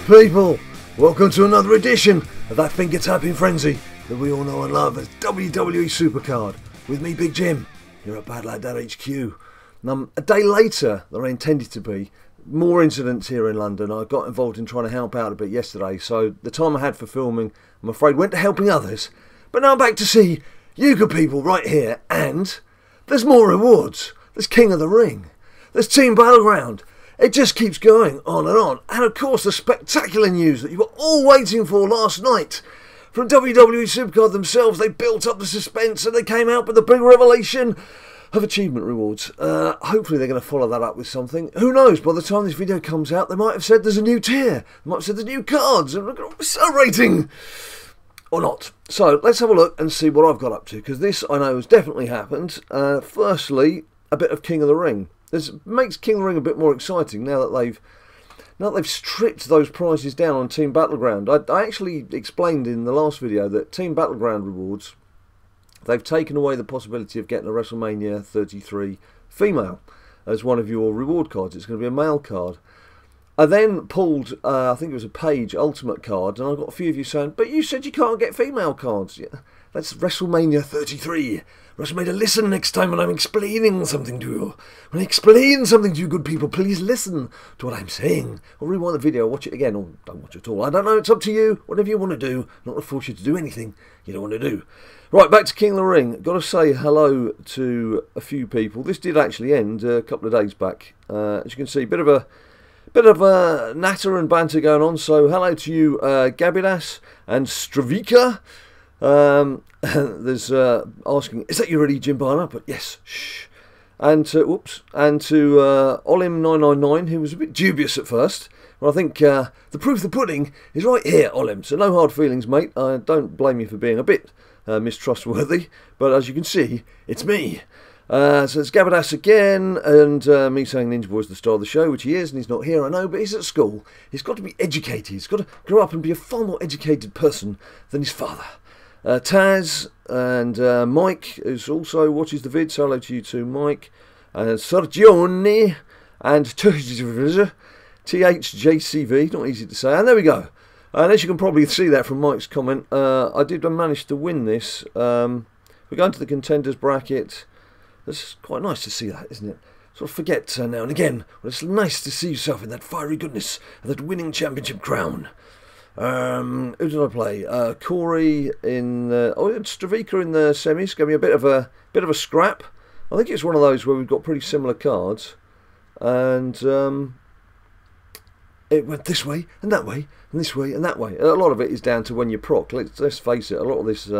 people, welcome to another edition of that finger-tapping frenzy that we all know and love as WWE SuperCard, with me, Big Jim, here at BadLadDad HQ. A day later than I intended to be, more incidents here in London. I got involved in trying to help out a bit yesterday, so the time I had for filming, I'm afraid, went to helping others. But now I'm back to see you good people right here, and there's more rewards. There's King of the Ring. There's Team Battleground. It just keeps going on and on. And of course the spectacular news that you were all waiting for last night. From WWE SuperCard themselves, they built up the suspense and they came out with the big revelation of achievement rewards. Hopefully they're going to follow that up with something. Who knows, by the time this video comes out, they might have said there's a new tier. They might have said there's new cards and we're celebrating. Or not. So let's have a look and see what I've got up to, because this I know has definitely happened. Firstly, a bit of King of the Ring. This makes King of the Ring a bit more exciting now that they've stripped those prizes down on Team Battleground. I actually explained in the last video that Team Battleground rewards, they've taken away the possibility of getting a WrestleMania 33 female as one of your reward cards. It's going to be a male card. I then pulled, I think it was a Page Ultimate card, and I got a few of you saying, but you said you can't get female cards. Yeah, that's WrestleMania 33. WrestleMania, listen next time when I'm explaining something to you. When I explain something to you good people, please listen to what I'm saying. Or rewind the video, watch it again, or don't watch it at all. I don't know, it's up to you. Whatever you want to do. I'm not going to force you to do anything you don't want to do. Right, back to King of the Ring. Got to say hello to a few people. This did actually end a couple of days back. As you can see, bit of a natter and banter going on. So hello to you, Gabidas and Stravika. There's asking, is that you ready, Jim Barner? But yes, shh. And to Olim999, who was a bit dubious at first. Well, I think the proof of the pudding is right here, Olim. So no hard feelings, mate. I don't blame you for being a bit mistrustworthy. But as you can see, it's me. So it's Gabadas again, and me saying Ninja Boy's the star of the show, which he is, and he's not here, I know, but he's at school. He's got to be educated. He's got to grow up and be a far more educated person than his father. Taz and Mike, who also watches the vid, so hello to you too, Mike. Sergione and THJCV, not easy to say, and there we go. And as you can probably see that from Mike's comment, I did manage to win this. We're going to the contenders bracket. It's quite nice to see that, isn't it? Sort of forget now and again, but it's nice to see yourself in that fiery goodness of that winning championship crown. Who did I play? Corey in Stravika in the semis. Gave me a bit of a scrap. I think it's one of those where we've got pretty similar cards, and it went this way and that way and this way and that way. A lot of it is down to when you proc. Let's face it. A lot of this,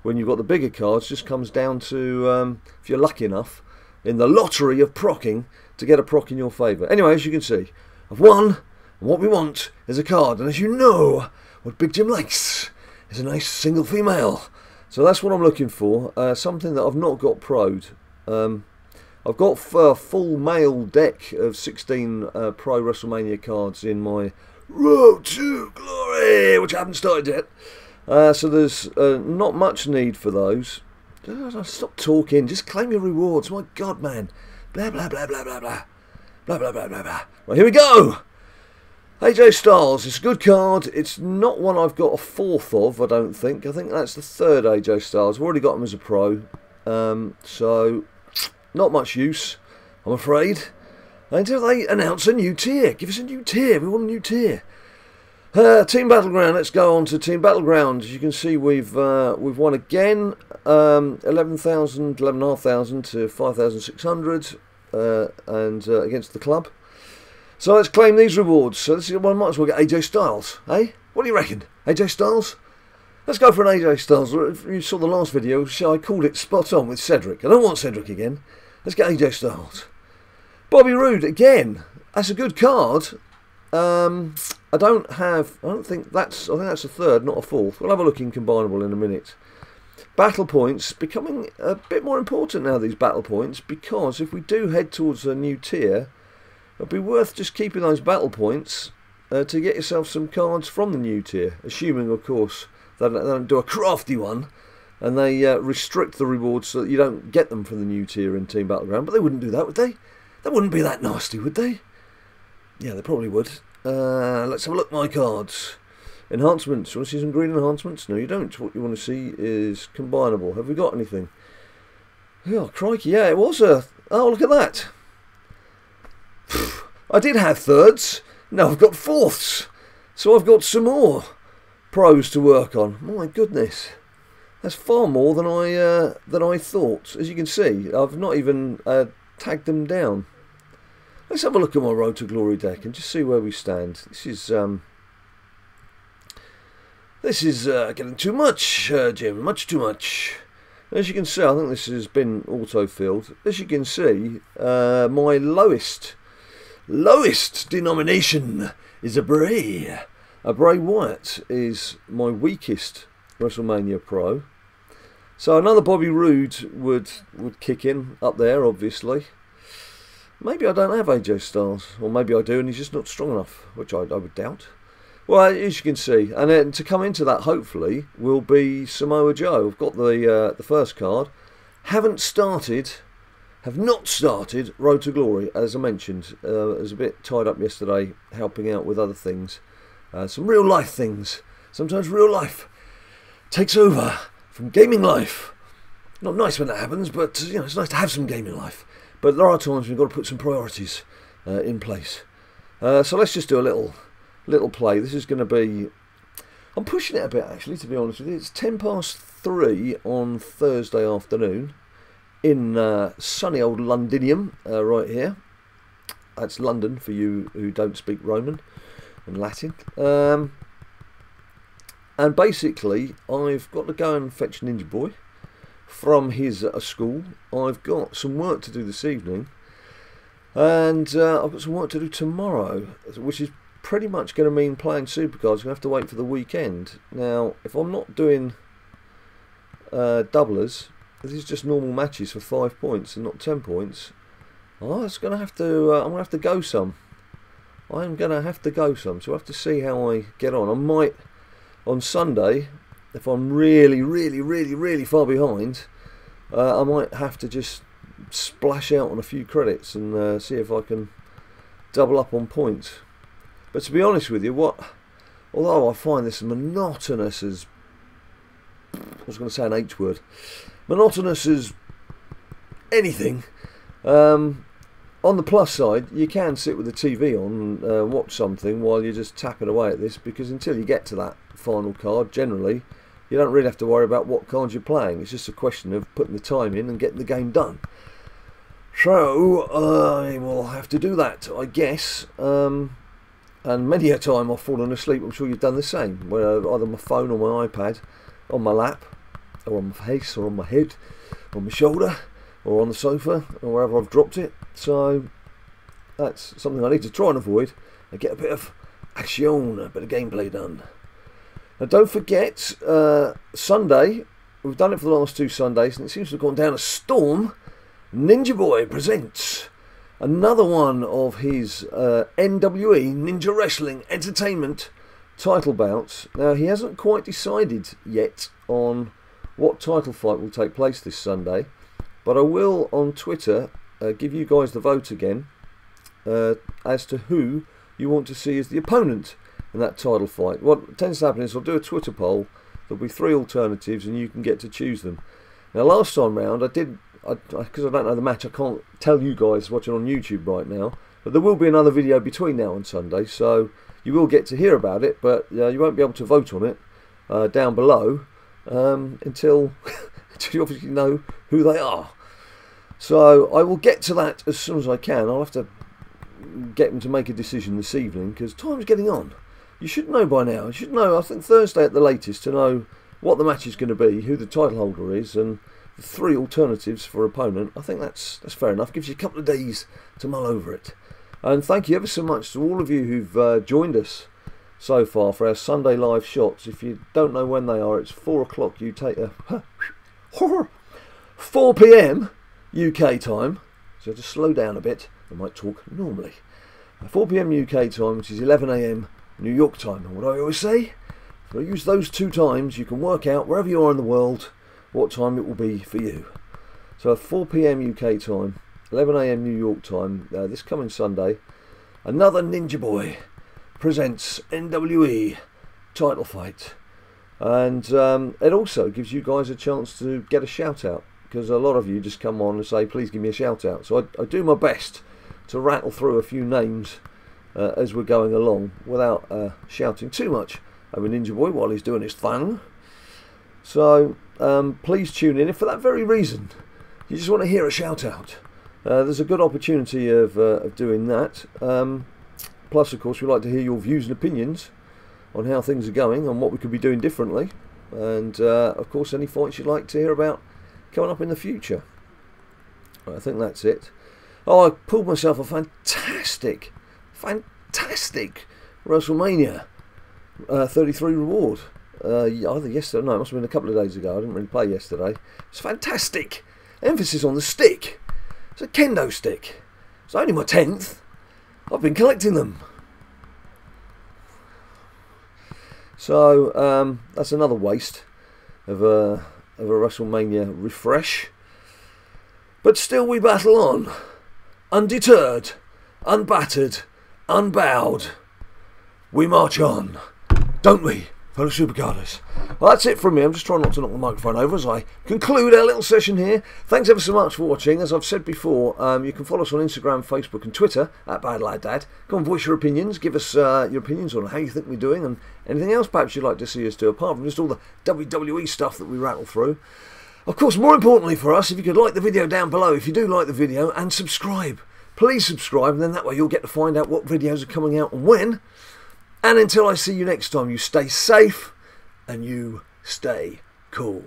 when you've got the bigger cards, just comes down to if you're lucky enough in the lottery of procking to get a proc in your favour. Anyway, as you can see, I've won. And what we want is a card, and as you know, what Big Jim likes is a nice single female. So that's what I'm looking for, something that I've not got pro'd. I've got a full male deck of 16 Pro WrestleMania cards in my Road to Glory, which I haven't started yet. So there's not much need for those. Stop talking, just claim your rewards, my God, man. Blah, blah, blah, blah, blah, blah. Blah, blah, blah, blah, blah. Right, here we go. AJ Styles, it's a good card. It's not one I've got a fourth of, I don't think. I think that's the third AJ Styles. I've already got him as a pro. So, not much use, I'm afraid. Until they announce a new tier. Give us a new tier. We want a new tier. Team Battleground, let's go on to Team Battleground. As you can see, we've won again. 11,000, 11,500 to 5,600 and against the club. So let's claim these rewards. So this is one, might as well get AJ Styles, eh? What do you reckon? AJ Styles? Let's go for an AJ Styles. If you saw the last video, I called it spot on with Cedric. I don't want Cedric again. Let's get AJ Styles. Bobby Roode again. That's a good card. I think that's a third, not a fourth. We'll have a look in combinable in a minute. Battle points becoming a bit more important now, these battle points, because if we do head towards a new tier, it'll be worth just keeping those battle points to get yourself some cards from the new tier, assuming, of course, they don't do a crafty one and they restrict the rewards so that you don't get them from the new tier in Team Battleground. But they wouldn't do that, would they? They wouldn't be that nasty, would they? Yeah, they probably would. Let's have a look, my cards. Enhancements. You want to see some green enhancements? No, you don't. What you want to see is combinable. Have we got anything? Oh, crikey, yeah, it was a... Oh, look at that. I did have thirds. Now I've got fourths. So I've got some more pros to work on. My goodness. That's far more than I thought. As you can see, I've not even tagged them down. Let's have a look at my Road to Glory deck and just see where we stand. This is getting too much, Jim. Much too much. As you can see, I think this has been auto-filled. As you can see, my lowest denomination is a Bray. A Bray Wyatt is my weakest WrestleMania Pro. So another Bobby Roode would kick in up there, obviously. Maybe I don't have AJ Styles, or maybe I do and he's just not strong enough, which I would doubt. Well, as you can see, and then to come into that, hopefully, will be Samoa Joe. I've got the first card. Have not started Road to Glory, as I mentioned. I was a bit tied up yesterday, helping out with other things. Some real life things. Sometimes real life takes over from gaming life. Not nice when that happens, but you know, it's nice to have some gaming life. But there are times we've got to put some priorities in place. So let's just do a little play. This is going to be... I'm pushing it a bit, actually, to be honest with you. It's 3:10 on Thursday afternoon in sunny old Londinium right here. That's London for you who don't speak Roman and Latin. And basically, I've got to go and fetch Ninja Boy from his school. I've got some work to do this evening, and I've got some work to do tomorrow, which is pretty much going to mean playing SuperCards. I'm going to have to wait for the weekend. Now, if I'm not doing doublers, this is just normal matches for 5 points and not 10 points. I'm going to have to. I'm going to have to go some. I'm going to have to go some. So I have to see how I get on. I might on Sunday. If I'm really far behind, I might have to just splash out on a few credits and see if I can double up on points. But to be honest with you, although I find this monotonous as... I was going to say an H word. Monotonous as anything. On the plus side, you can sit with the TV on and watch something while you're just tapping away at this, because until you get to that final card, generally, you don't really have to worry about what cards you're playing. It's just a question of putting the time in and getting the game done. So, I will have to do that, I guess. And many a time I've fallen asleep. I'm sure you've done the same. Where either my phone or my iPad, on my lap, or on my face, or on my head, or on my shoulder, or on the sofa, or wherever I've dropped it. So, that's something I need to try and avoid. And get a bit of action, a bit of gameplay done. Now don't forget, Sunday, we've done it for the last 2 Sundays, and it seems to have gone down a storm. Ninja Boy presents another one of his NWE, Ninja Wrestling Entertainment title bouts. Now, he hasn't quite decided yet on what title fight will take place this Sunday, but I will, on Twitter, give you guys the vote again as to who you want to see as the opponent in that title fight. What tends to happen is I'll do a Twitter poll. There'll be 3 alternatives and you can get to choose them. Now last time round because I don't know the match, I can't tell you guys watching on YouTube right now, but there will be another video between now and Sunday, so you will get to hear about it, but you won't be able to vote on it down below until you obviously know who they are. So I will get to that as soon as I can. I'll have to get them to make a decision this evening because time's getting on. You should know by now. You should know, I think Thursday at the latest, to know what the match is going to be, who the title holder is, and the 3 alternatives for opponent. I think that's fair enough. Gives you a couple of days to mull over it. And thank you ever so much to all of you who've joined us so far for our Sunday live shots. If you don't know when they are, it's 4 o'clock UK, 4 PM UK time. So just slow down a bit. I might talk normally. 4 PM UK time, which is 11 AM New York time. And what I always say, if I use those 2 times, you can work out wherever you are in the world what time it will be for you. So 4 PM UK time, 11 AM New York time, this coming Sunday, another Ninja Boy presents NWE title fight. And it also gives you guys a chance to get a shout out, because a lot of you just come on and say, please give me a shout out. So I do my best to rattle through a few names as we're going along without shouting too much over Ninja Boy while he's doing his thing. So please tune in if for that very reason you just want to hear a shout out. There's a good opportunity of doing that. Plus, of course, we like to hear your views and opinions on how things are going and what we could be doing differently, and of course any fights you'd like to hear about coming up in the future. Right, I think that's it. Oh, I pulled myself a fantastic WrestleMania 33 reward either yesterday, no, it must have been a couple of days ago. I didn't really play yesterday. It's fantastic. Emphasis on the stick. It's a kendo stick. It's only my 10th. I've been collecting them. So that's another waste of a WrestleMania refresh. But still we battle on, undeterred, unbattered, unbowed. We march on, don't we, fellow supercarders? Well, that's it from me. I'm just trying not to knock the microphone over as I conclude our little session here. Thanks ever so much for watching. As I've said before, you can follow us on Instagram, Facebook and Twitter at BadLadDad. Come and voice your opinions. Give us your opinions on how you think we're doing and anything else perhaps you'd like to see us do, apart from just all the WWE stuff that we rattle through. Of course, more importantly for us, if you could like the video down below, if you do like the video, and subscribe. Please subscribe, and then that way you'll get to find out what videos are coming out and when. And until I see you next time, you stay safe and you stay cool.